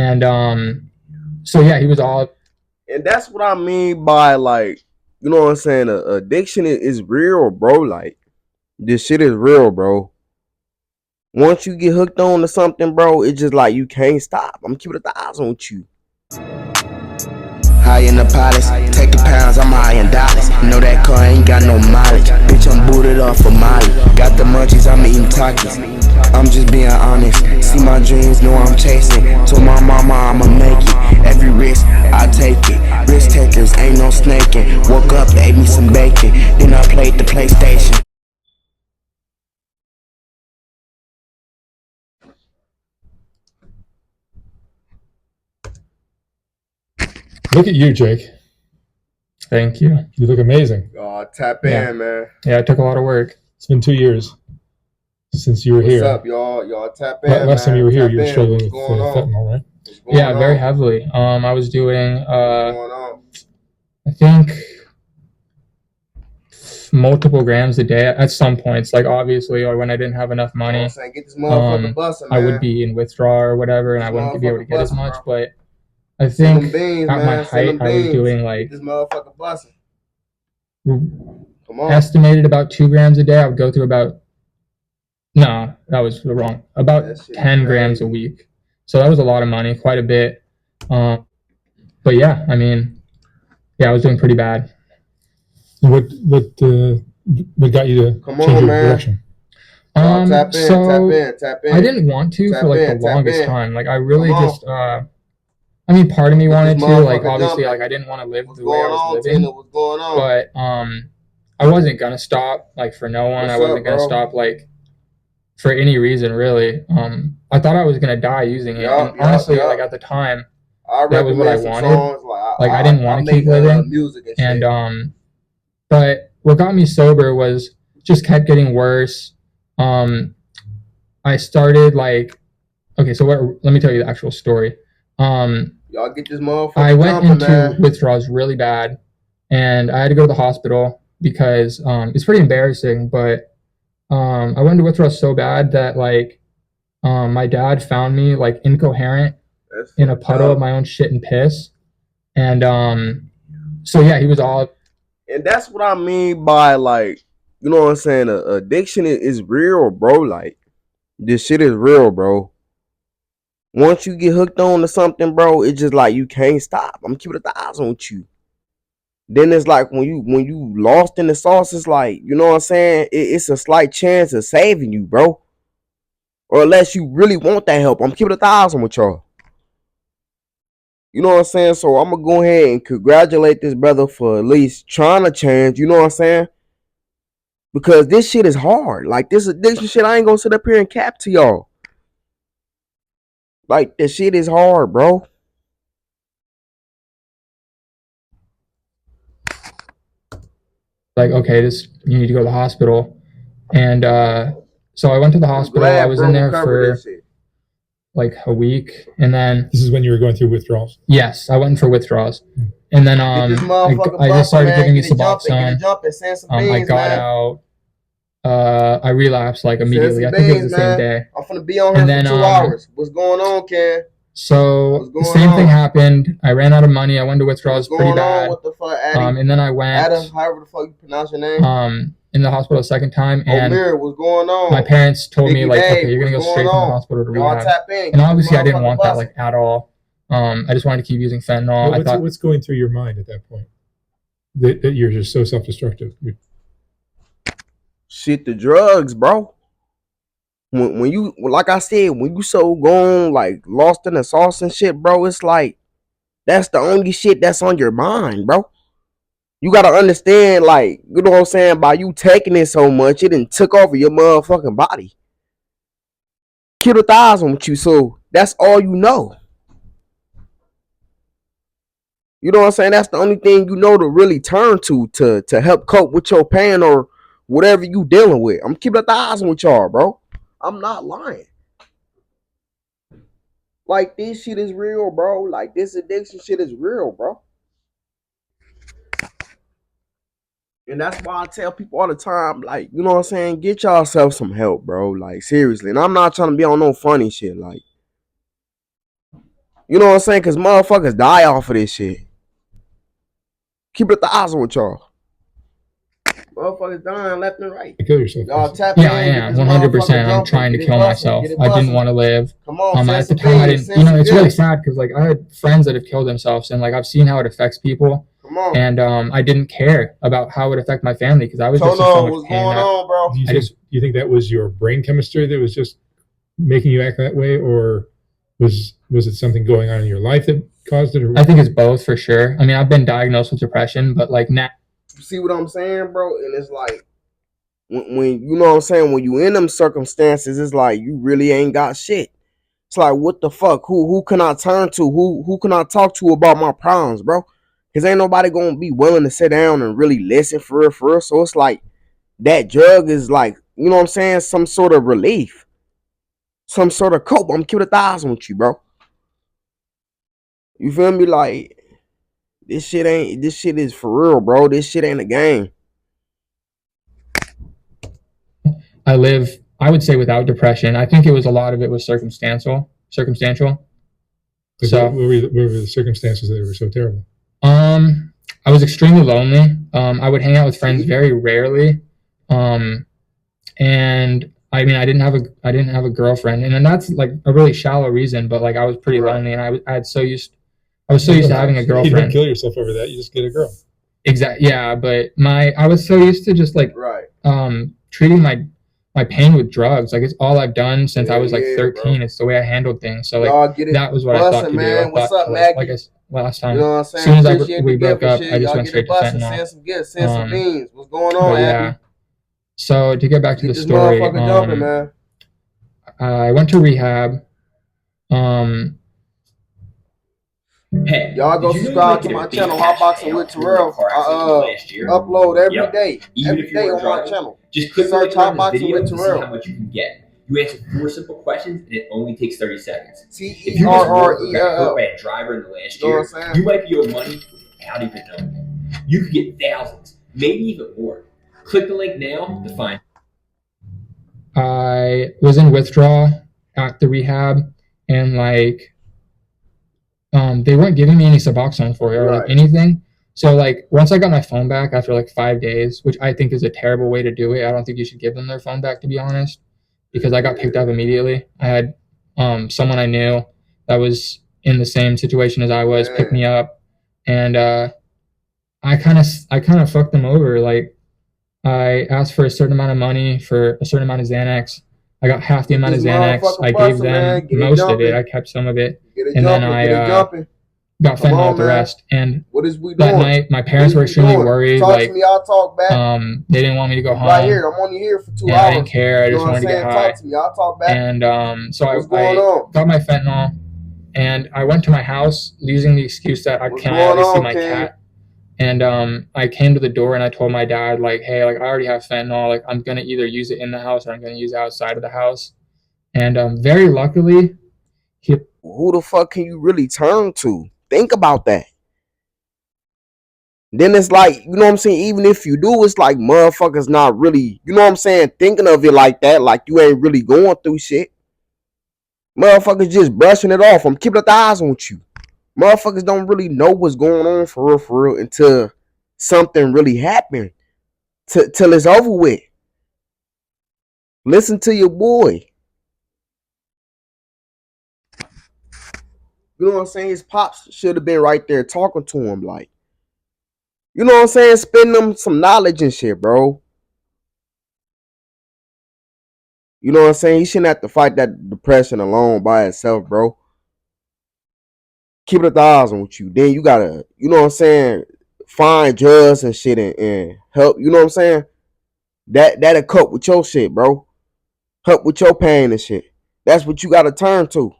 And so yeah, he was all. And that's what I mean by, like, you know what I'm saying? Addiction is real, bro. Like, this shit is real, bro. Once you get hooked on to something, bro, it's just like you can't stop. I'm keeping the eyes on you. High in the palace, take the pounds, I'm high in dollars. Know that car ain't got no mileage. Bitch, I'm booted off for Molly. Got the munchies, I'm eating Takis. I'm just being honest. See my dreams, know I'm chasing. Told my mama I'ma make it. Every risk, I take it. Risk takers, ain't no snaking. Woke up, ate me some bacon. Then I played the PlayStation. Look at you, Jake. Thank you. You look amazing. Tap in, man. Yeah, it took a lot of work. It's been 2 years since you were here. What's up, y'all? Y'all tap in. Last time you were here, you were struggling with fentanyl, right? Yeah, very heavily. I was doing, What's going on? I think, multiple grams a day at some points. Like, obviously, or when I didn't have enough money, Get this motherfucker busting, man. I would be in withdrawal or whatever, and I wouldn't be able to get as much. But I think at my height, I was doing like this motherfucker busting. Estimated about 2 grams a day. I would go through about, no, that was wrong. About 10 grams a week. So that was a lot of money, quite a bit. But yeah, I mean, yeah, I was doing pretty bad. What got you to change your direction? Tap in. I didn't want to for like the longest time. Like I really just I mean, part of me wanted to, like, obviously, like, I didn't want to live the way I was living, but I wasn't gonna stop, like, for no one. I wasn't gonna stop, like, for any reason, really. I thought I was gonna die using it, and honestly, like, at the time, that was what I wanted. Like, I didn't want to keep living, and but what got me sober was just kept getting worse. I started, like, okay, so let me tell you the actual story. Y'all get this motherfucker. I went into withdrawals really bad, and I had to go to the hospital because it's pretty embarrassing. But I went into withdrawals so bad that like my dad found me like incoherent in a puddle of my own shit and piss, and so yeah, he was all. And that's what I mean by, like, you know what I'm saying? Addiction is real, bro. Like, this shit is real, bro. Once you get hooked on to something, bro, it's just like you can't stop. I'm keeping the eyes on you. Then it's like when you lost in the sauce, it's like, you know what I'm saying? It's a slight chance of saving you, bro. Or unless you really want that help. I'm keeping the eyes on with y'all. You know what I'm saying? So I'm gonna go ahead and congratulate this brother for at least trying to change. You know what I'm saying? Because this shit is hard. Like, this addiction shit, I ain't gonna sit up here and cap to y'all. Like, this shit is hard, bro. Like, okay, you need to go to the hospital. And so I went to the hospital. I was in there for like a week, and then this is when you were going through withdrawals. Yes, I went in for withdrawals, and then I just started giving me Suboxone. I got out. I relapsed like immediately. I think it was the same day. I'm finna be on here for 2 hours. What's going on, Ken? So the same thing happened. I ran out of money. I went to withdrawals pretty bad. What the fuck, Addy? And then I went. Adam, however the fuck you pronounce your name. In the hospital a second time, and what's going on? My parents told me like, okay, you're gonna go straight from the hospital to rehab. And obviously, I didn't want that like at all. I just wanted to keep using fentanyl. What's going through your mind at that point? That you're just so self-destructive. Shit, the drugs, bro. When you, like I said, when you so gone, like, lost in the sauce and shit, bro, it's like that's the only shit that's on your mind, bro. You gotta understand, like, you know what I'm saying, by you taking it so much, it done took over your motherfucking body. Kill the thighs on you, so that's all you know. You know what I'm saying? That's the only thing you know to really turn to help cope with your pain or whatever you dealing with. I'm keeping the thighs with y'all, bro. I'm not lying. Like, this shit is real, bro. Like, this addiction shit is real, bro. And that's why I tell people all the time, like, you know what I'm saying? Get yourself some help, bro. Like, seriously. And I'm not trying to be on no funny shit. Like, You know what I'm saying? Because motherfuckers die off of this shit. Keep it 1,000 with y'all. Motherfuckers dying left and right. You kill yourself. Y'all tap Yeah, I am 100%. I'm trying to kill myself. I didn't want to live. Come on, at the time, I didn't. You know, it's really sad because like I had friends that have killed themselves, and like I've seen how it affects people. Come on. And I didn't care about how it would affect my family because I was just in so much what's pain. going on, bro? Do you think that was your brain chemistry that was just making you act that way, or was it something going on in your life that caused it? Or I think it's both for sure. I mean, I've been diagnosed with depression, but like now. You see what I'm saying, bro? And it's like when you know what I'm saying, when you in them circumstances, it's like you really ain't got shit. It's like, what the fuck? Who can I turn to? Who can I talk to about my problems, bro? Because ain't nobody gonna be willing to sit down and really listen for real. So it's like that drug is like, you know what I'm saying, some sort of relief, some sort of cope. I'm keeping 1,000 with you, bro. You feel me? Like this shit is for real, bro. This shit ain't a game. I would say, without depression. I think a lot of it was circumstantial. So what were the circumstances that were so terrible? I was extremely lonely. I would hang out with friends very rarely. And I mean, I didn't have a girlfriend, and then that's like a really shallow reason, but like I was pretty lonely, and I was so used to having a girlfriend. You don't kill yourself over that. You just get a girl. Exactly. Yeah, but I was so used to just like treating my pain with drugs. Like it's all I've done since I was like 13. Bro. It's the way I handled things. So like that was what I thought to do. What's up, Maggie? Like last time, you know what I'm saying? As soon as we broke up, I just went straight to fentanyl. Send some gifts, send some beans. What's going on, yeah. So to get back to the story, jumping, man. I went to rehab. Hey, y'all go subscribe to my channel, Hotboxing with Terrell. Upload every day on my channel. Just click search Hotboxing with to see how much you can get. You answer 4 simple questions, and it only takes 30 seconds. If you just got hurt by a driver in the last year, you might be owed money without even knowing it. You could get thousands, maybe even more. Click the link now to find. I was in withdrawal at the rehab, and like they weren't giving me any Suboxone for it or like anything. So like once I got my phone back after like 5 days, which I think is a terrible way to do it. I don't think you should give them their phone back, to be honest, because I got picked up immediately. I had someone I knew that was in the same situation as I was pick me up, and I kind of fucked them over. Like I asked for a certain amount of money for a certain amount of Xanax. I got half the amount of Xanax. I gave them most of it. I kept some of it, and then I got fentanyl with the rest. And that night, my parents were extremely worried. Like, they didn't want me to go home. Right here, I'm only here for 2 hours. I didn't care. I just wanted to get high. Talk to me. I'll talk back. And so I got my fentanyl, and I went to my house using the excuse that I can't see my cat. And I came to the door and I told my dad, like, hey, like I already have fentanyl. Like I'm gonna either use it in the house or I'm gonna use it outside of the house. And very luckily, who the fuck can you really turn to? Think about that. Then it's like, you know what I'm saying? Even if you do, it's like motherfuckers not really, you know what I'm saying, thinking of it like that, like you ain't really going through shit. Motherfuckers just brushing it off. I'm keeping 1,000 with you. Motherfuckers don't really know what's going on for real until something really happened. Till it's over with. Listen to your boy. You know what I'm saying? His pops should have been right there talking to him, like, you know what I'm saying? Spend them some knowledge and shit, bro. You know what I'm saying? He shouldn't have to fight that depression alone by itself, bro. Keep it 1,000 with you. Then you gotta, you know what I'm saying, find drugs and shit and help. You know what I'm saying? That'll cope with your shit, bro. Help with your pain and shit. That's what you gotta turn to.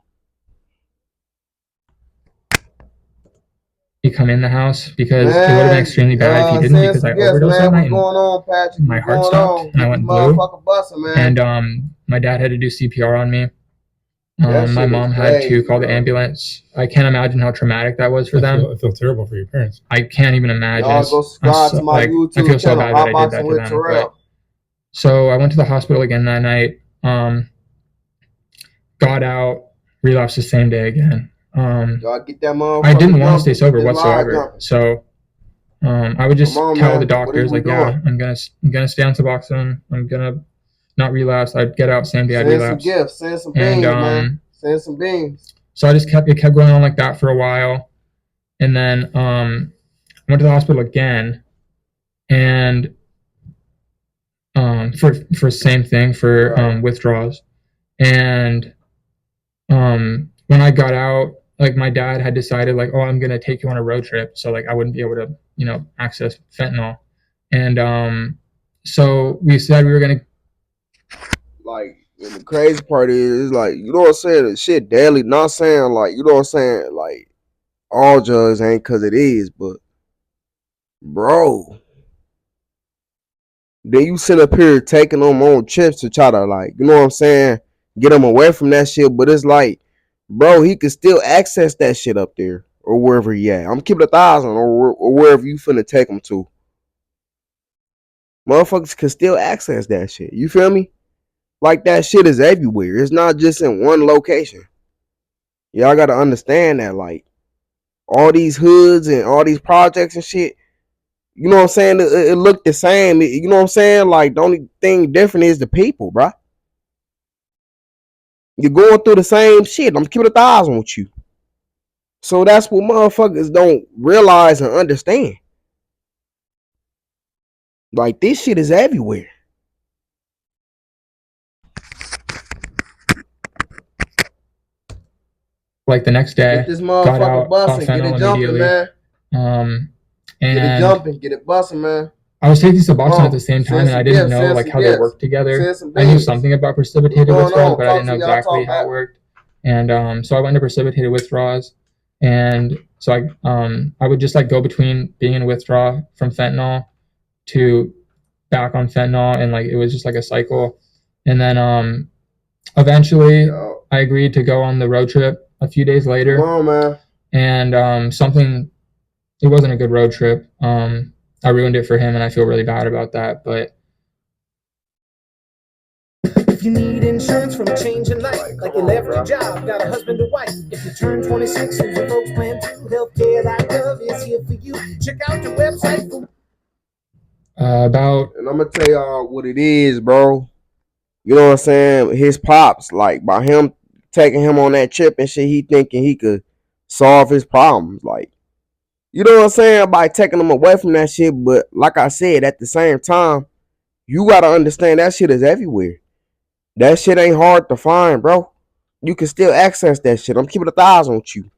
Come in the house because it would have been extremely bad if he didn't, because I overdosed that night and my heart stopped and I went blue. And my dad had to do CPR on me. My mom had to call the ambulance. I can't imagine how traumatic that was for them. I feel terrible for your parents. I can't even imagine. I feel so bad that I did that to them. But, so I went to the hospital again that night. Got out, relapsed the same day again. Y'all get that motherfucker. I didn't want to stay sober whatsoever. So I would just tell the doctors like, yeah, I'm gonna stay on Suboxone. I'm gonna not relapse. I'd get out same day I'd relapse. Send some beans, man. Send some beans. So I just kept going on like that for a while, and then I went to the hospital again, and for same thing for withdrawals, and when I got out, like my dad had decided like, oh, I'm gonna take you on a road trip, so like I wouldn't be able to access fentanyl, and so we said we were gonna. Like, and the crazy part is like, you know what I'm saying, the shit daily, not saying like, you know what I'm saying, like all drugs ain't cause it is, but bro, then you sit up here taking them on trips to try to like, you know what I'm saying, get them away from that shit, but it's like, bro, he could still access that shit up there or wherever he at. I'm keeping 1,000 or wherever you finna take him to. Motherfuckers can still access that shit. You feel me? Like that shit is everywhere. It's not just in one location. Y'all gotta understand that, like, all these hoods and all these projects and shit, you know what I'm saying? It look the same. You know what I'm saying? Like, the only thing different is the people, bro. You're going through the same shit. I'm keeping 1,000 with you. So that's what motherfuckers don't realize and understand. Like, this shit is everywhere. Like the next day, get this motherfucker got out, busting, get it jumping, man. And get it jumping, get it busting, man. I was taking Suboxone at the same time, and I didn't know like how they worked together. I knew something about precipitated withdrawals, but I didn't know exactly how it worked. And so I went to precipitated withdrawals, and so I would just like go between being in withdrawal from fentanyl to back on fentanyl, and like it was just like a cycle. And then eventually I agreed to go on the road trip a few days later. Come on, man. And it wasn't a good road trip. I ruined it for him, and I feel really bad about that. But if you need insurance from a change in life, like you left your job, got a husband or wife, if you turn 26 and your folks plan to, healthcare.gov is here for you. Check out the website for and I'm gonna tell y'all what it is, bro. You know what I'm saying? His pops, like, by him taking him on that trip and shit, he thinking he could solve his problems. Like, you know what I'm saying? By taking him away from that shit. But like I said, at the same time, you gotta understand that shit is everywhere. That shit ain't hard to find, bro. You can still access that shit. I'm keeping 1,000 with you.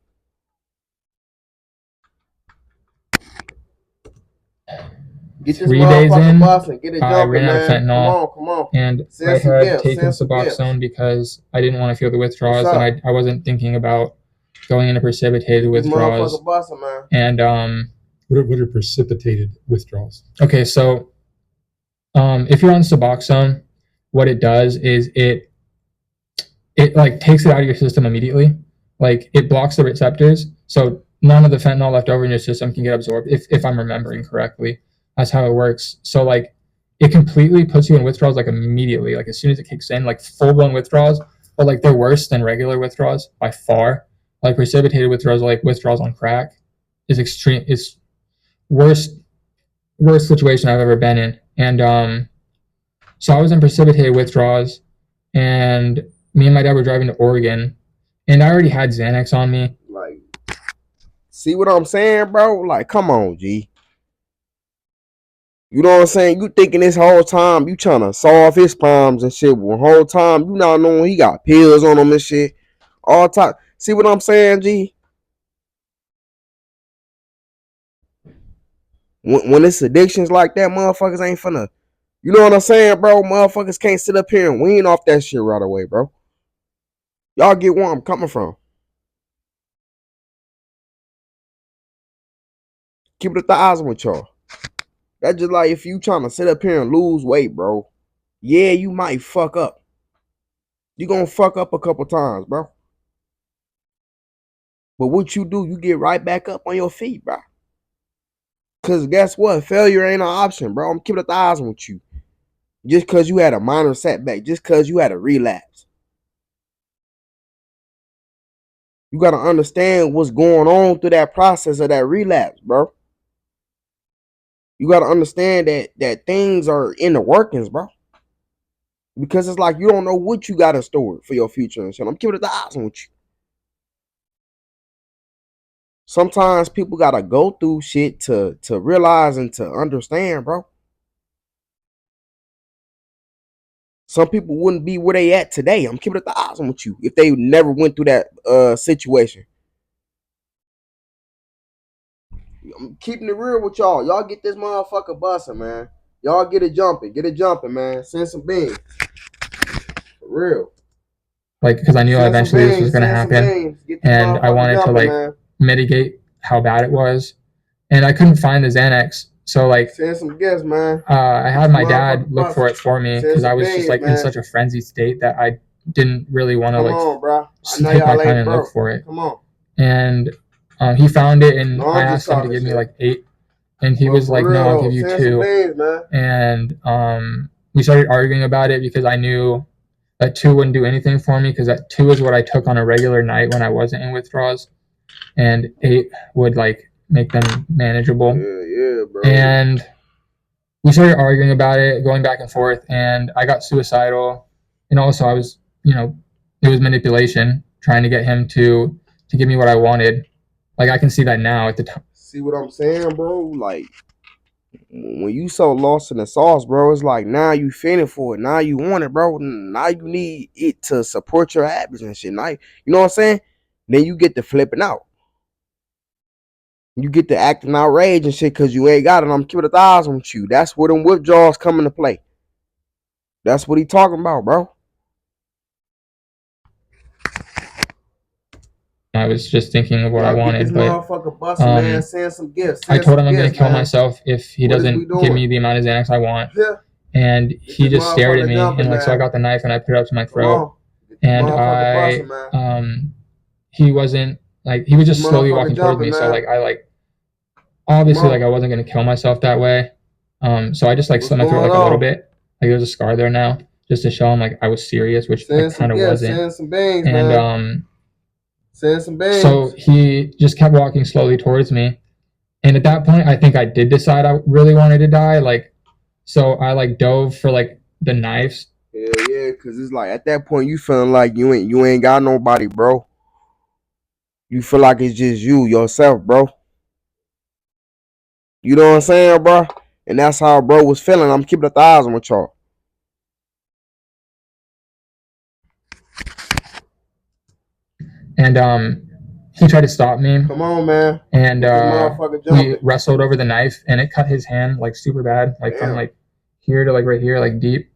Get 3 days in, get it jumping, I ran out of fentanyl. Come on. And I had taken Suboxone because I didn't want to feel the withdrawals, and I wasn't thinking about going into precipitated withdrawals. And what are precipitated withdrawals? Okay, so if you're on Suboxone, what it does is it like takes it out of your system immediately. Like, it blocks the receptors, so none of the fentanyl left over in your system can get absorbed, if I'm remembering correctly. That's how it works. So like, it completely puts you in withdrawals like immediately, like as soon as it kicks in, like full-blown withdrawals. But like, they're worse than regular withdrawals by far. Like, precipitated withdrawals, like withdrawals on crack, is extreme. It's worst situation I've ever been in. And so I was in precipitated withdrawals, and me and my dad were driving to Oregon, and I already had Xanax on me. Like, see what I'm saying, bro? Like, come on, G. You know what I'm saying? You thinking this whole time you trying to solve his problems and shit. The whole time you not knowing he got pills on him and shit. All time. See what I'm saying, G? When it's addictions like that, motherfuckers ain't finna. You know what I'm saying, bro? Motherfuckers can't sit up here and wean off that shit right away, bro. Y'all get where I'm coming from. Keep it 1,000 with y'all. That's just like if you trying to sit up here and lose weight, bro. Yeah, you might fuck up. You gonna fuck up a couple times, bro. But what you do, you get right back up on your feet, bro. Cause guess what? Failure ain't an option, bro. I'm keeping 1,000 with you. Just cause you had a minor setback, just cause you had a relapse. You got to understand what's going on through that process of that relapse, bro. You got to understand that things are in the workings, bro. Because it's like you don't know what you got in store for your future and shit. I'm keeping it 1,000 with you. Sometimes people got to go through shit to realize and to understand, bro. Some people wouldn't be where they at today. I'm keeping it 1,000 with you if they never went through that situation. I'm keeping it real with y'all. Y'all get this motherfucker busting, man. Y'all get it jumping. Get it jumping, man. Send some beans. For real. Like, because I knew eventually this was going to happen. And I wanted to, like, mitigate how bad it was. And I couldn't find the Xanax. So, like, send some gifts, man. I had my dad look for it for me because I was just, like, in such a frenzied state that I didn't really want to, like, take my time and look for it. Come on. And he found it, and I asked him to give me, like, 8. And he was like, no, I'll give you 2. And we started arguing about it because I knew that 2 wouldn't do anything for me because that 2 is what I took on a regular night when I wasn't in withdrawals. And 8 would, like, make them manageable. Yeah, bro. And we started arguing about it, going back and forth, and I got suicidal. And also I was, it was manipulation, trying to get him to give me what I wanted. Like, I can see that now at the time. See what I'm saying, bro? Like, when you so lost in the sauce, bro, it's like now you feeling for it. Now you want it, bro. Now you need it to support your habits and shit. Now, you know what I'm saying? Then you get to flipping out. You get to acting outrage and shit because you ain't got it. I'm keeping it 1,000 with you. That's where them withdrawals come into play. That's what he talking about, bro. I was just thinking of what I wanted, but man. Send some gifts. I told him I'm going to kill myself if he doesn't give me the amount of Xanax I want. Yeah. And he just stared at me, and like, so I got the knife and I put it up to my throat. And he wasn't, like, he was just slowly walking towards me. So like, obviously, like, I wasn't going to kill myself that way. So I just like slit my throat like a little bit. Like, there's a scar there now, just to show him like I was serious, which I kind of wasn't. Send some bangs, and man. Send some bangs. So he just kept walking slowly towards me. And at that point, I think I did decide I really wanted to die. Like, so I like dove for like the knives. Yeah, because it's like at that point you feeling like you ain't got nobody, bro. You feel like it's just you, yourself, bro. You know what I'm saying, bro? And that's how bro was feeling. I'm keeping 1,000 with y'all. And he tried to stop me. Come on, man. And we wrestled over the knife, and it cut his hand like super bad, like from like here to like right here, like deep.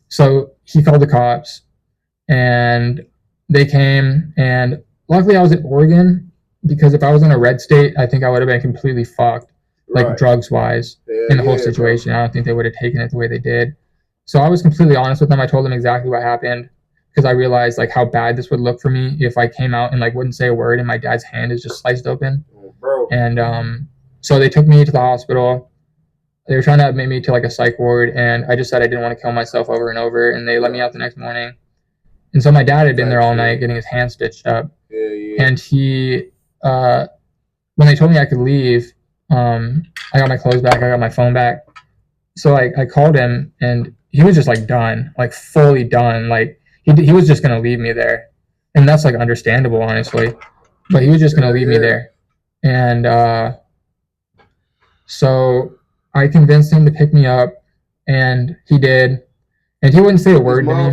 So he called the cops, and they came. And luckily, I was in Oregon, because if I was in a red state, I think I would have been completely fucked, like drugs wise, in the whole situation. Bro. I don't think they would have taken it the way they did. So I was completely honest with them. I told them exactly what happened, because I realized like how bad this would look for me if I came out and like wouldn't say a word and my dad's hand is just sliced open. Bro. And so they took me to the hospital. They were trying to admit me to like a psych ward, and I just said I didn't want to kill myself over and over, and they let me out the next morning. And so my dad had been there all night getting his hand stitched up. And he, when they told me I could leave, I got my clothes back, I got my phone back. So I called him, and he was just like done, like fully done. Like he was just gonna leave me there, and that's like understandable, honestly. But he was just gonna leave me there, and so I convinced him to pick me up, and he did. And he wouldn't say a word to me.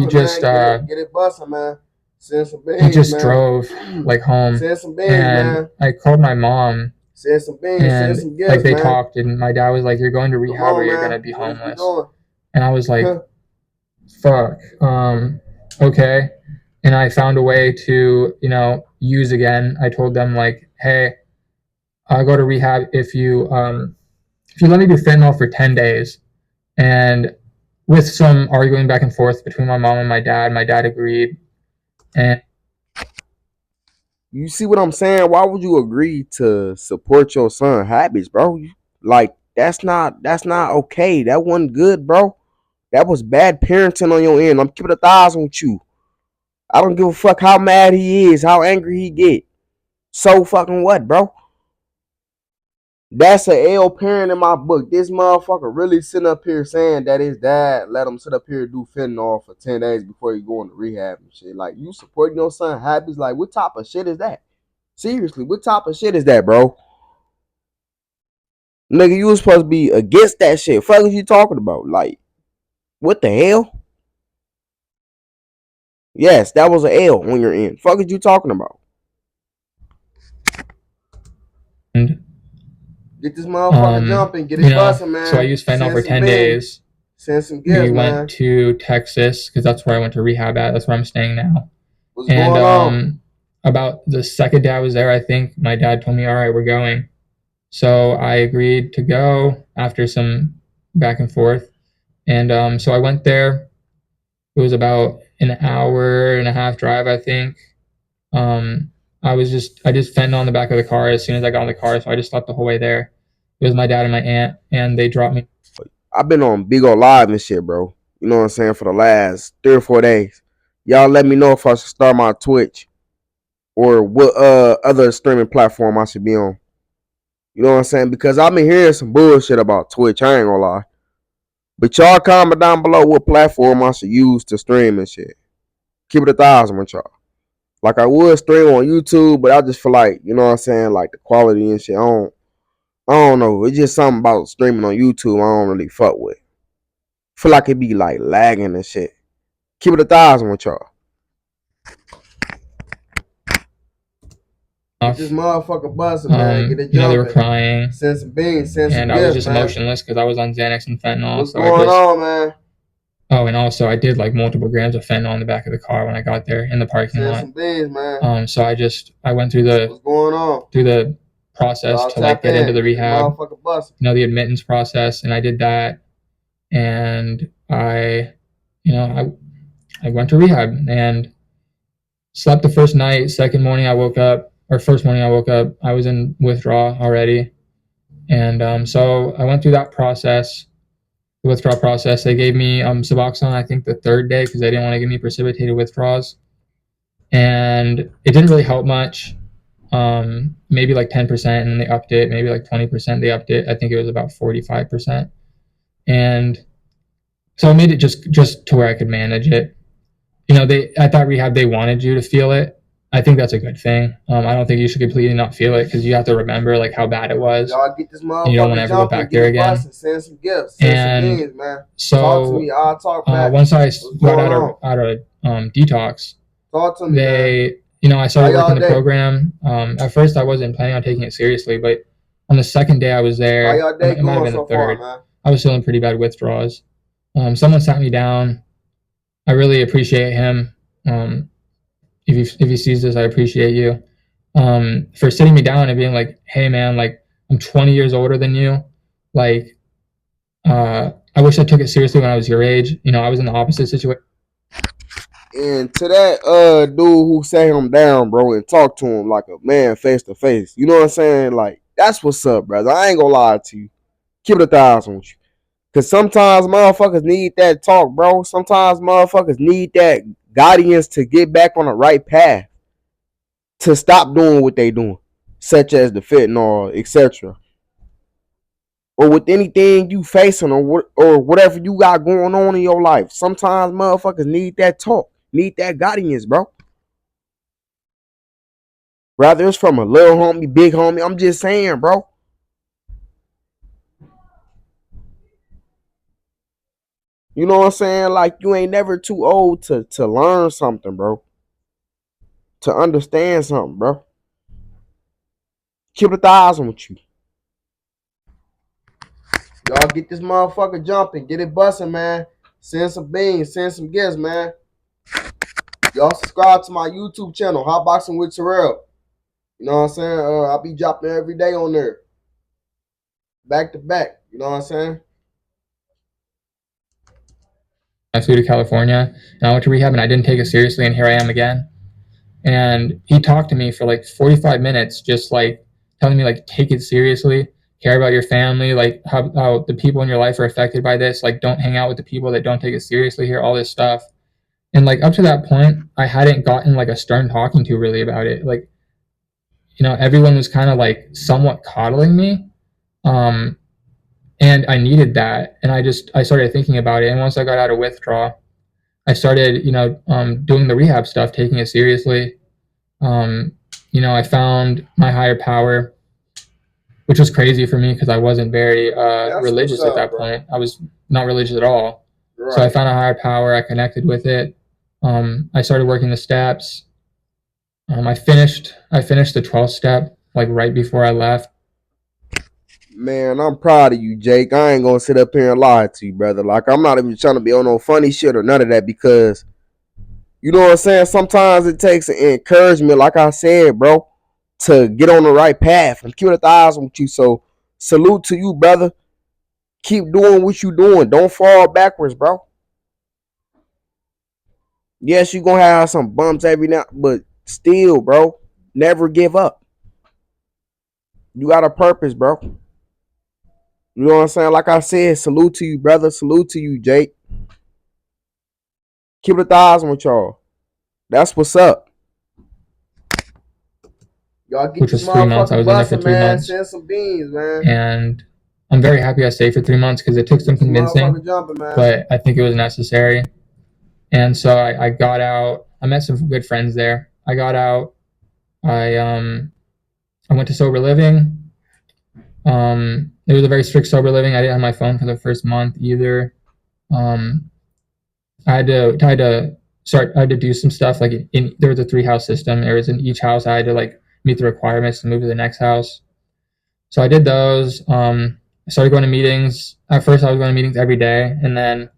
He just get it busting, man. Send some bangs, he just drove like home. Send some bangs, and man. I called my mom. Send some bangs, and send some gifts, like they man. talked, and my dad was like, "You're going to rehab, or you're gonna be homeless." And I was like, "Fuck, okay." And I found a way to, use again. I told them like, "Hey, I'll go to rehab if you let me do fentanyl for 10 days." And with some arguing back and forth between my mom and my dad agreed. And you see what I'm saying? Why would you agree to support your son's habits, bro? Like, that's not okay. That wasn't good, bro. That was bad parenting on your end. I'm keeping 1,000 with you. I don't give a fuck how mad he is, how angry he get. So fucking what, bro? That's a L parent in my book. This motherfucker really sitting up here saying that his dad let him sit up here and do fentanyl for 10 days before he go into rehab and shit. Like, you supporting your son habits? Like, what type of shit is that? Seriously, what type of shit is that, bro? Nigga, you was supposed to be against that shit. Fuck is you talking about? Like, what the hell? Yes, that was an L when you're in. Fuck is you talking about? And get this motherfucker jumping, get it busting, man. So I used fentanyl for 10 days. Send some gifts, we went to Texas because that's where I went to rehab at. That's where I'm staying now. What's going on? About the second day I was there, I think my dad told me, all right, we're going. So I agreed to go after some back and forth. And so I went there. It was about an hour and a half drive, I think. I just fentanyl on the back of the car as soon as I got in the car, so I just slept the whole way there. It was my dad and my aunt, and they dropped me. I've been on Big O Live and shit, bro. You know what I'm saying, for the last 3 or 4 days. Y'all let me know if I should start my Twitch or what other streaming platform I should be on. You know what I'm saying? Because I've been hearing some bullshit about Twitch, I ain't gonna lie. But y'all comment down below what platform I should use to stream and shit. Keep it 1,000 with y'all. Like, I would stream on YouTube, but I just feel like, you know what I'm saying, like the quality and shit, I don't know. It's just something about streaming on YouTube I don't really fuck with. Feel like it be like lagging and shit. Keep it 1,000 with y'all. Get this motherfucker busting, man. Get it jumping. They were crying. Send some beans, send some and gifts, I was just man. Emotionless because I was on Xanax and fentanyl. What's going on, man? Oh, and also I did like multiple grams of fentanyl in the back of the car when I got there in the parking lot. Some beans, man. So I went through the what's going on through the process to like get into the rehab. The admittance process, and I did that, and I went to rehab and slept the first night. Second morning I woke up, or first morning I woke up, I was in withdrawal already, and so I went through that process. The withdrawal process. They gave me Suboxone, I think the third day, because they didn't want to give me precipitated withdrawals, and it didn't really help much. Maybe like 10%, and then they upped it. Maybe like 20%, they upped it. I think it was about 45%, and so I made it just to where I could manage it. They at that rehab they wanted you to feel it. I think that's a good thing. I don't think you should completely not feel it, because you have to remember like how bad it was. Y'all get this motherfucker, and you don't want to ever go back there again. Send some gifts. Send some beans, man. So talk to me. I'll talk back. Once I got out of detox, talk to me, I started working the program. At first I wasn't planning on taking it seriously, but on the second day I was there, it might have been the third, I was feeling pretty bad withdrawals. Someone sat me down. I really appreciate him. If he sees this, I appreciate you for sitting me down and being like, hey man, like I'm 20 years older than you. Like, I wish I took it seriously when I was your age. I was in the opposite situation. And to that dude who sat him down, bro, and talked to him like a man face to face, you know what I'm saying? Like, that's what's up, brother. I ain't gonna lie to you. Keep it 1,000 with you. Because sometimes motherfuckers need that talk, bro. Sometimes motherfuckers need that guidance to get back on the right path, to stop doing what they doing, such as the fentanyl, etc. Or with anything you facing, or whatever you got going on in your life. Sometimes motherfuckers need that talk, need that guidance, bro. Rather it's from a little homie, big homie. I'm just saying, bro. You know what I'm saying? Like, you ain't never too old to learn something, bro. To understand something, bro. Keep it 1,000 with you. Y'all get this motherfucker jumping. Get it busting, man. Send some beans. Send some gifts, man. Y'all subscribe to my YouTube channel, Hotboxing with Terrell. You know what I'm saying? I'll be dropping every day on there. Back to back. You know what I'm saying? I flew to California, and I went to rehab, and I didn't take it seriously, and here I am again. And he talked to me for like 45 minutes, just like telling me like, take it seriously, care about your family, like how the people in your life are affected by this, like don't hang out with the people that don't take it seriously here, all this stuff. And like up to that point, I hadn't gotten like a stern talking to really about it. Like, everyone was kind of like somewhat coddling me. And I needed that. And I started thinking about it. And once I got out of withdrawal, I started, doing the rehab stuff, taking it seriously. I found my higher power, which was crazy for me because I wasn't very religious at that point. I was not religious at all. Right. So I found a higher power. I connected with it. I started working the steps. I finished the 12th step like right before I left. Man, I'm proud of you, Jake. I ain't gonna sit up here and lie to you, brother. Like, I'm not even trying to be on no funny shit or none of that, because you know what I'm saying? Sometimes it takes an encouragement, like I said, bro, to get on the right path. I'm keeping the eyes with you. So salute to you, brother. Keep doing what you doing. Don't fall backwards, bro. Yes, you're gonna have some bumps every now, but still, bro, never give up. You got a purpose, bro. You know what I'm saying? Like I said, salute to you, brother. Salute to you, Jake. Keep the thighs with y'all. That's what's up. Y'all get which was 3 months. I was in there for 3 months. Send some beans, man. And I'm very happy I stayed for 3 months because it took some convincing, but I think it was necessary. And so I got out. I met some good friends there. I got out. I went to sober living. It was a very strict sober living. I didn't have my phone for the first month either. I had to do some stuff like there was a 3-house system. There was in each house I had to like meet the requirements to move to the next house. So I did those. I started going to meetings. At first I was going to meetings every day, and then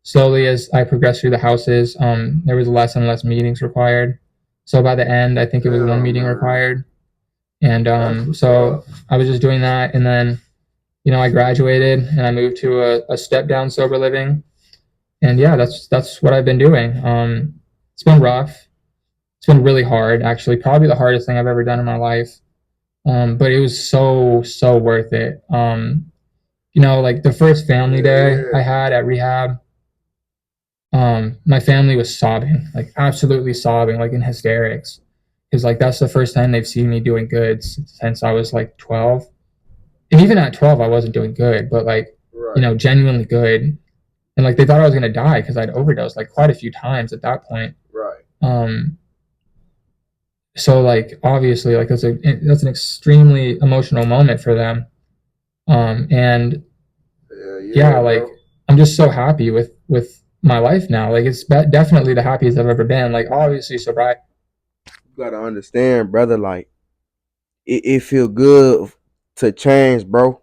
slowly as I progressed through the houses, there was less and less meetings required. So by the end, I think it was 1 meeting required. And so I was just doing that, and then I graduated and I moved to a step down sober living. And yeah, that's what I've been doing. It's been rough. It's been really hard, actually, probably the hardest thing I've ever done in my life. But it was so worth it. Like the first family day I had at rehab, my family was sobbing, like absolutely sobbing, like in hysterics. Because like that's the first time they've seen me doing good since I was like 12. And even at 12, I wasn't doing good, but like, genuinely good. And like they thought I was gonna die because I'd overdosed like quite a few times at that point. Right. So like obviously like that's an extremely emotional moment for them. And yeah, like bro. I'm just so happy with my life now. Like it's definitely the happiest I've ever been. Like obviously sobriety. You gotta understand, brother. Like it feel good to change, bro.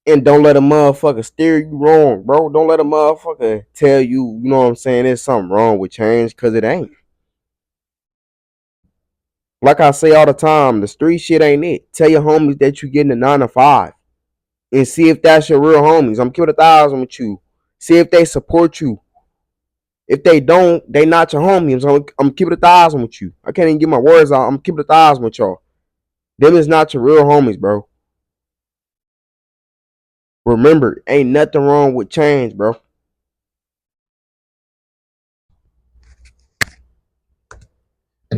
And don't let a motherfucker steer you wrong, bro. Don't let a motherfucker tell you, you know what I'm saying, there's something wrong with change, because it ain't. Like I say all the time, the street shit ain't it. Tell your homies that you getting a 9 to 5. And see if that's your real homies. I'm keeping 1,000 with you. See if they support you. If they don't, they not your homies. I'm keeping 1,000 with you. I can't even get my words out. I'm keeping 1,000 with y'all. Them is not your real homies, bro. Remember, ain't nothing wrong with change, bro.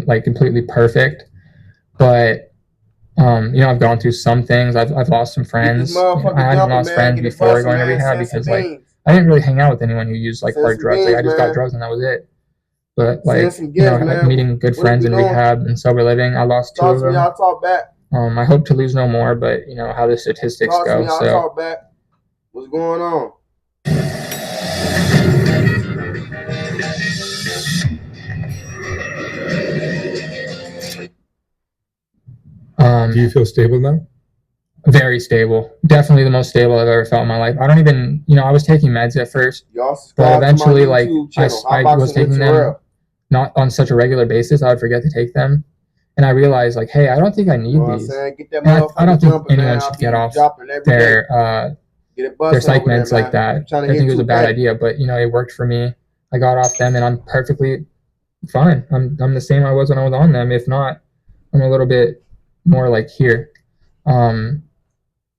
Like completely perfect, but I've gone through some things. I've lost some friends. I hadn't lost friends before going to rehab because like I didn't really hang out with anyone who used like hard drugs. Like I just got drugs and that was it. But like like meeting good friends in rehab and sober living, I lost 2 of them. I hope to lose no more, but how the statistics go. So what's going on? Do you feel stable now? Very stable. Definitely the most stable I've ever felt in my life. I don't even, I was taking meds at first, but eventually, like, I was taking them not on such a regular basis. I would forget to take them. And I realized, like, hey, I don't think I need these. I don't think anyone should get off their psych meds like that. I think it was a bad idea, but, it worked for me. I got off them, and I'm perfectly fine. I'm the same I was when I was on them. If not, I'm a little bit more like here.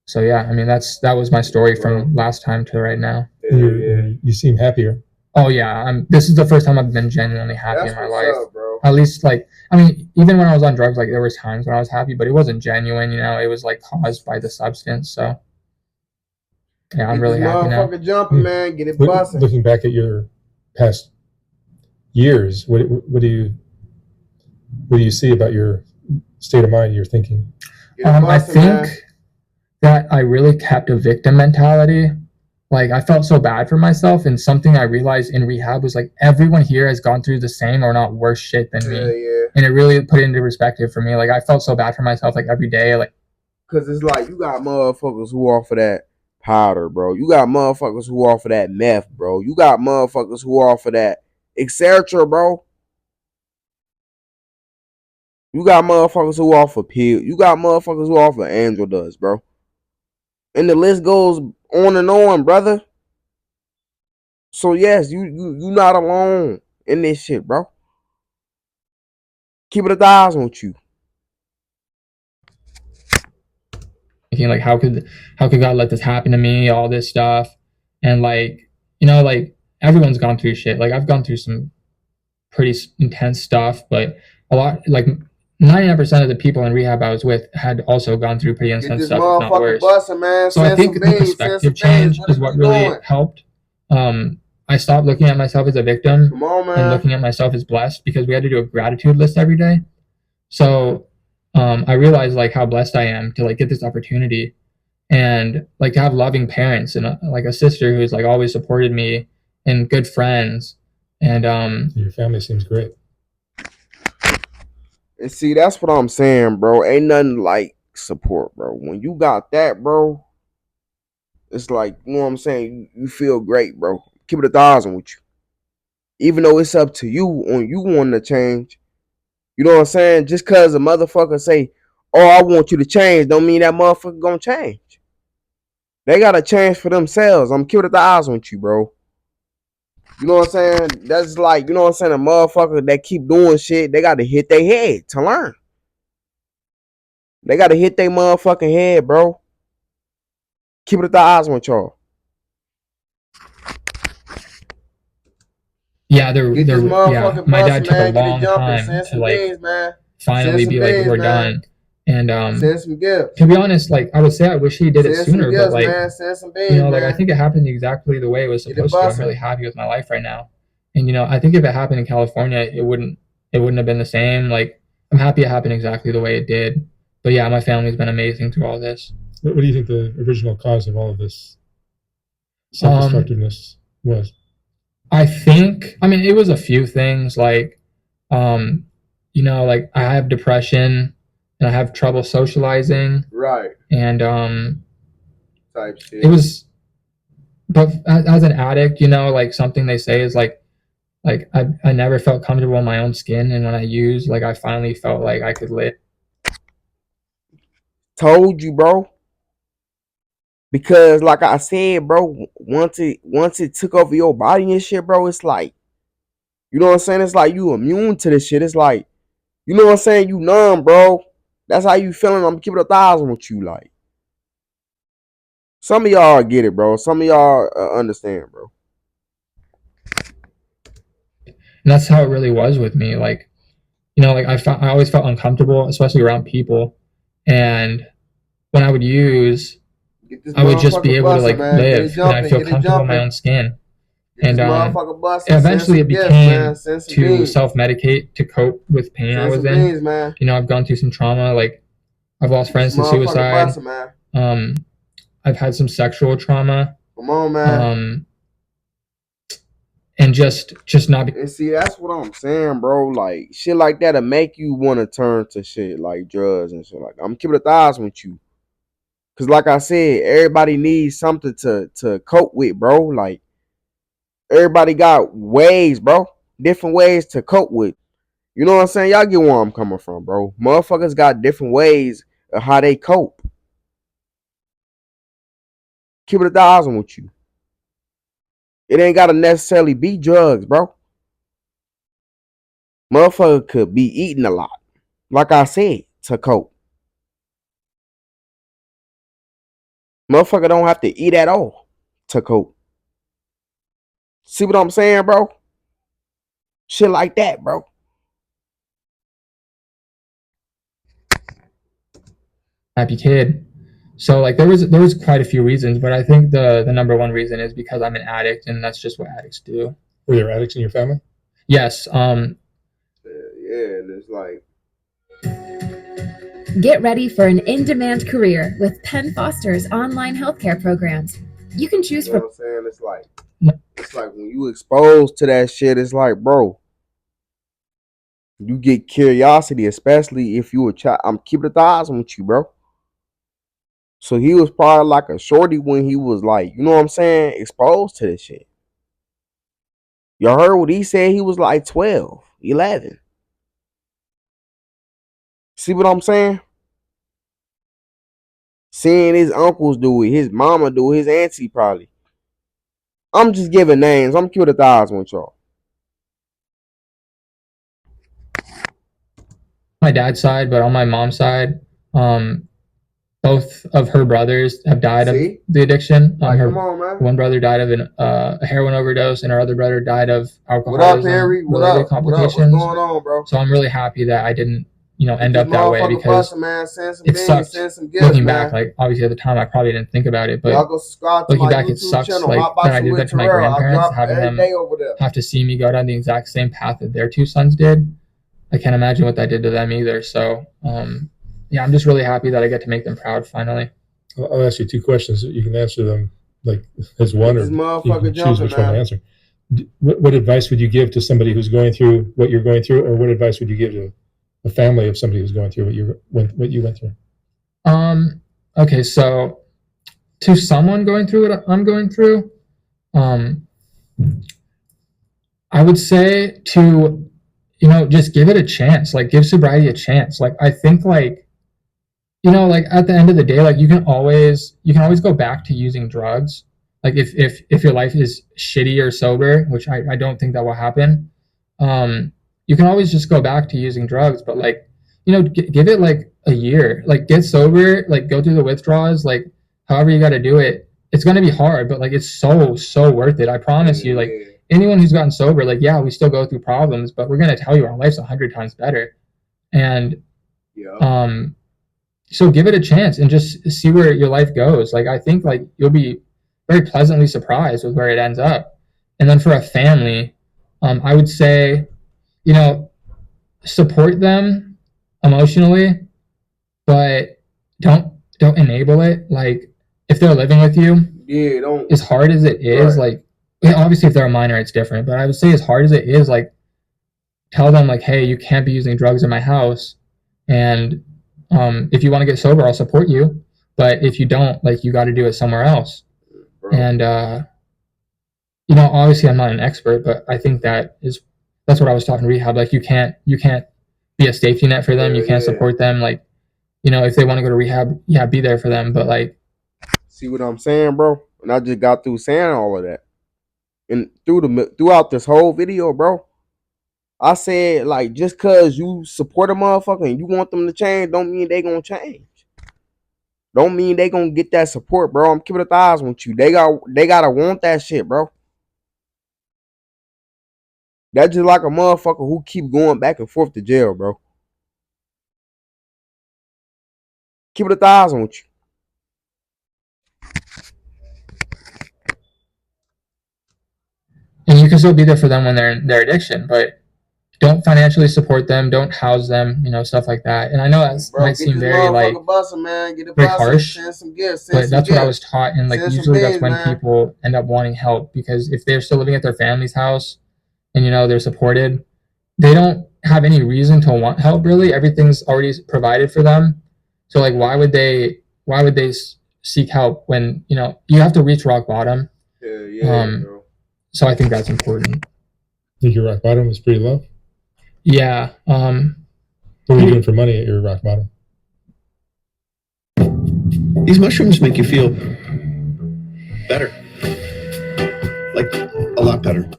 So yeah, I mean that was my story from last time to right now. You seem happier. Oh yeah, this is the first time I've been genuinely happy in my life. Up, bro. At least like, I mean, even when I was on drugs, like there was times when I was happy, but it wasn't genuine. You know, it was like caused by the substance. So yeah, I'm really happy now. Jumping, man. Get it busting. Looking back at your past years, what do you see about your state of mind? You're thinking. I think that I really kept a victim mentality. Like I felt so bad for myself, and something I realized in rehab was like everyone here has gone through the same or not worse shit than me. Yeah. And it really put it into perspective for me. Like I felt so bad for myself like every day. Like, cause it's like you got motherfuckers who offer that powder, bro. You got motherfuckers who offer that meth, bro. You got motherfuckers who offer that etc., bro. You got motherfuckers who offer pills. You got motherfuckers who offer angel dust, bro. And the list goes on and on, brother. So yes, you not alone in this shit, bro. Keep it 1,000 with you. Thinking like how could God let this happen to me? All this stuff, and like like everyone's gone through shit. Like I've gone through some pretty intense stuff, but a lot like 99% of the people in rehab I was with had also gone through pretty intense stuff, if not worse. Bustin', man. So I think the perspective change is what really helped. I stopped looking at myself as a victim and looking at myself as blessed, because we had to do a gratitude list every day. So I realized like how blessed I am to like get this opportunity, and like to have loving parents and like a sister who's like always supported me, and good friends. And your family seems great. And see, that's what I'm saying, bro. Ain't nothing like support, bro. When you got that, bro, it's like, you know what I'm saying? You feel great, bro. Keep it 1,000 with you. Even though it's up to you on you wanting to change. You know what I'm saying? Just cause a motherfucker say, oh, I want you to change, don't mean that motherfucker gonna change. They gotta change for themselves. I'm keeping it 1,000 with you, bro. You know what I'm saying? That's like, you know what I'm saying? A motherfucker that keep doing shit, they gotta hit their head to learn. They gotta hit their motherfucking head, bro. Keep it 1,000 with y'all. Yeah, yeah. My dad took a long time to like finally be like, we're done. And to be honest, like I would say I wish he did it sooner, but like like I think it happened exactly the way it was supposed to. I'm really happy with my life right now. And I think if it happened in California, it wouldn't have been the same. Like I'm happy it happened exactly the way it did. But yeah, my family's been amazing through all this. What do you think the original cause of all of this self-destructiveness was? I think, I mean, it was a few things like, like I have depression and I have trouble socializing. Right. And type shit. It was, but as an addict, like something they say is like I never felt comfortable in my own skin, and when I used, like I finally felt like I could live. Told you, bro. Because like I said, bro, once it took over your body and shit, bro, it's like, you know what I'm saying? It's like you immune to this shit. It's like, you know what I'm saying? You numb, bro. That's how you feeling. I'm keeping it 1,000 with you, like. Some of y'all get it, bro. Some of y'all understand, bro. And that's how it really was with me. Like, like I always felt uncomfortable, especially around people. And when I would use, I would just be able to like live, and I'd feel comfortable in my own skin. And eventually it became to self-medicate to cope with pain I was in. I've gone through some trauma, like I've lost friends to suicide. I've had some sexual trauma. Come on, man. And just not. And see, that's what I'm saying, bro. Like shit like that'll make you want to turn to shit like drugs and shit like that. I'm keeping it 1,000 with you. Cause like I said, everybody needs something to cope with, bro. Like everybody got ways, bro. Different ways to cope with. You know what I'm saying? Y'all get where I'm coming from, bro. Motherfuckers got different ways of how they cope. Keep it 1,000 with you. It ain't gotta necessarily be drugs, bro. Motherfucker could be eating a lot. Like I said, to cope. Motherfucker don't have to eat at all to cope. See what I'm saying, bro? Shit like that, bro. Happy kid. So like there was quite a few reasons, but I think the number one reason is because I'm an addict, and that's just what addicts do. Were there addicts in your family? Yes. Yeah, and it's like. Get ready for an in-demand career with Penn Foster's online healthcare programs. You can choose from. You know what I'm saying? It's like when you exposed to that shit, it's like, bro, you get curiosity, especially if you a child. I'm keeping the eyes on you, bro. So he was probably like a shorty when he was like, you know what I'm saying, exposed to this shit. Y'all heard what he said? He was like 12, 11. See what I'm saying? Seeing his uncles do it, his mama do it, his auntie probably. I'm just giving names. I'm keeping the eyes on y'all. My dad's side, but on my mom's side, both of her brothers have died of the addiction. Like, come on, man. One brother died of a heroin overdose, and her other brher died of alcoholism-related complications. What's going on, bro? So I'm really happy that I didn't, end up that way, because it sucked. Looking back, like obviously at the time I probably didn't think about it, but looking back, it sucks. Like that I did that to my grandparents, having them have to see me go down the exact same path that their two sons did. I can't imagine what that did to them either. So, yeah, I'm just really happy that I get to make them proud finally. I'll ask you two questions. You can answer them like as one, or you can choose which one to answer. What advice would you give to somebody who's going through what you're going through, or what advice would you give to a family of somebody who's going through what you went through? Okay, so to someone going through what I'm going through, I would say to, just give it a chance. Like, give sobriety a chance. Like, I think, like, like at the end of the day, like you can always go back to using drugs. Like if your life is shitty or sober, which I don't think that will happen, you can always just go back to using drugs. But like, give it like a year. Like, get sober, like go through the withdrawals, like however you got to do it. It's going to be hard, but like it's so worth it. I promise you. Like, anyone who's gotten sober, like, yeah, we still go through problems, but we're going to tell you our life's 100 times better. And so give it a chance and just see where your life goes. Like, I think like you'll be very pleasantly surprised with where it ends up. And then for a family, I would say, support them emotionally, but don't enable it. Like, if they're living with you, as hard as it is, like, obviously if they're a minor, it's different, but I would say as hard as it is, like, tell them like, hey, you can't be using drugs in my house, and if you want to get sober, I'll support you, but if you don't, like, you got to do it somewhere else. And obviously I'm not an expert, but I think that's what I was talking to rehab. Like, you can't be a safety net for them. You can't support them. Like, if they want to go to rehab, yeah, be there for them, but like, see what I'm saying, bro? And I just got through saying all of that, and throughout this whole video, bro, I said, like, just cause you support a motherfucker and you want them to change, don't mean they gonna change. Don't mean they gonna get that support, bro. I'm keeping the thighs with you. They gotta want that shit, bro. That's just like a motherfucker who keep going back and forth to jail, bro. Keep the thighs on you. And you can still be there for them when they're in their addiction, but don't financially support them, don't house them, stuff like that. And I know that might seem very like very harsh, but that's what I was taught. And like usually that's when people end up wanting help, because if they're still living at their family's house and they're supported, they don't have any reason to want help really. Everything's already provided for them. So like, why would they seek help when you have to reach rock bottom? So I think that's important. I think your rock bottom was pretty low. Yeah. What were you doing for money at your rock bottom? These mushrooms make you feel better, like a lot better.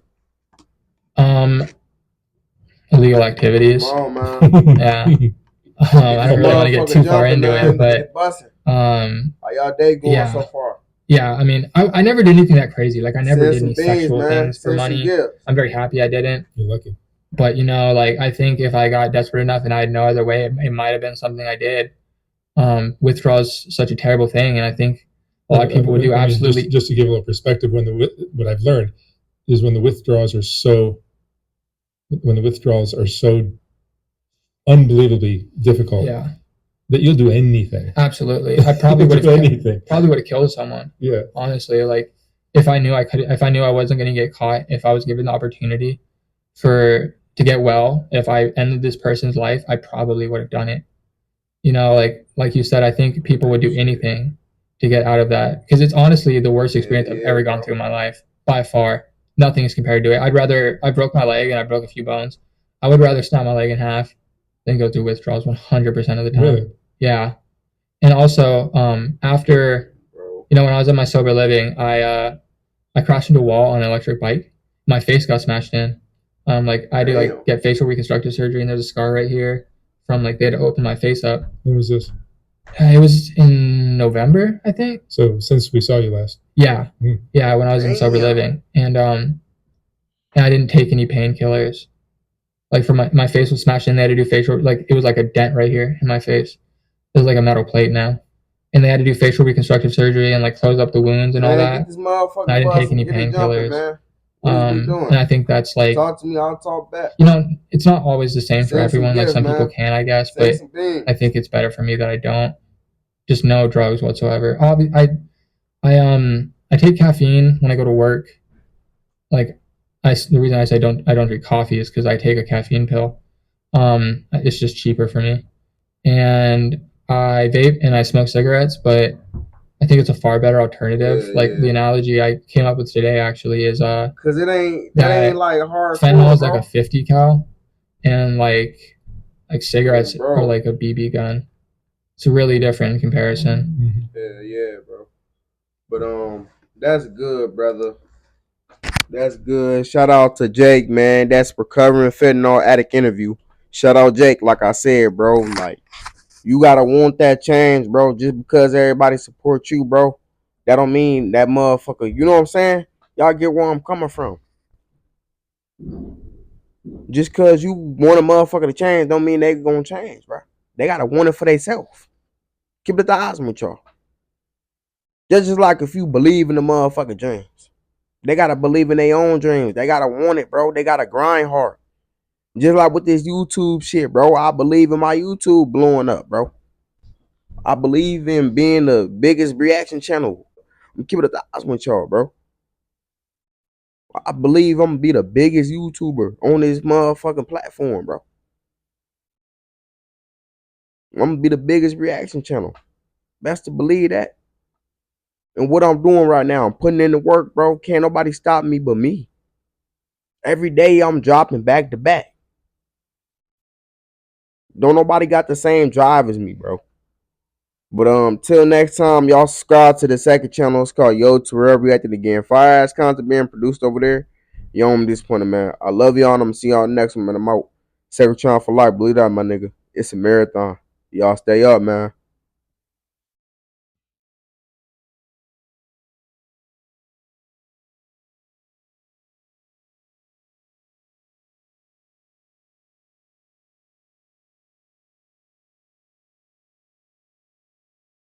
Illegal activities. Oh man. Yeah. I don't really want to get too far into it, but how y'all day going so far? Yeah, I mean, I never did anything that crazy. Like I never did any sexual things for money. I'm very happy I didn't. You're lucky. But like I think if I got desperate enough and I had no other way, it might have been something I did. Withdrawal's such a terrible thing, and I think a lot of people would do absolutely. Just to give a little perspective, what I've learned is when the withdrawals are so unbelievably difficult. Yeah. That you'll do anything. Absolutely. I probably would have killed someone. Yeah. Honestly, like if I knew I wasn't going to get caught, if I was given the opportunity to get well, if I ended this person's life, I probably would have done it. Like you said, I think people would do anything to get out of that because it's honestly the worst experience I've ever gone through in my life by far. Nothing is compared to it. I broke my leg and I broke a few bones. I would rather snap my leg in half than go through withdrawals 100% of the time. Really? Yeah. And also, after, when I was at my sober living, I crashed into a wall on an electric bike. My face got smashed in. I had to get facial reconstructive surgery, and there's a scar right here from they had to open my face up. When was this? It was in November, I think. So since we saw you last. Yeah. Yeah, when I was in sober living. And I didn't take any painkillers. For my face was smashed in, they had to do facial, it was like a dent right here in my face. There's a metal plate now. And they had to do facial reconstructive surgery and close up the wounds and all that. And I didn't take any painkillers. And I think that's talk to me, I'll talk back. It's not always the same for everyone. Some people can, I guess, but I think it's better for me that I don't. Just no drugs whatsoever. I take caffeine when I go to work. The reason I say I don't drink coffee is because I take a caffeine pill. It's just cheaper for me. And I vape and I smoke cigarettes, but I think it's a far better alternative. The analogy I came up with today actually is because it ain't hard. Fentanyl is a 50 cal, and cigarettes are like a BB gun. It's a really different comparison. Yeah, bro. But that's good, brother. That's good. Shout out to Jake, man. That's recovering fentanyl addict interview. Shout out Jake, like I said, bro. You gotta want that change, bro. Just because everybody supports you, bro, that don't mean that motherfucker. You know what I'm saying? Y'all get where I'm coming from. Just because you want a motherfucker to change, don't mean they gonna change, bro. They gotta want it for themselves. Keep it the odds with y'all. Just like if you believe in the motherfucking dreams, they gotta believe in their own dreams. They gotta want it, bro. They gotta grind hard. Just like with this YouTube shit, bro. I believe in my YouTube blowing up, bro. I believe in being the biggest reaction channel. I'm keeping it 1,000 with y'all, bro. I believe I'm gonna be the biggest YouTuber on this motherfucking platform, bro. I'm gonna be the biggest reaction channel. Best to believe that. And what I'm doing right now, I'm putting in the work, bro. Can't nobody stop me but me. Every day I'm dropping back to back. Don't nobody got the same drive as me, bro. But till next time, y'all subscribe to the second channel. It's called yoterrell reacting again. Fire ass content being produced over there. Y'all I'm disappointed, man. I love y'all and I'm gonna see y'all next one, man. I'm out. Second channel for life. Believe that, my nigga. It's a marathon. Y'all stay up, man.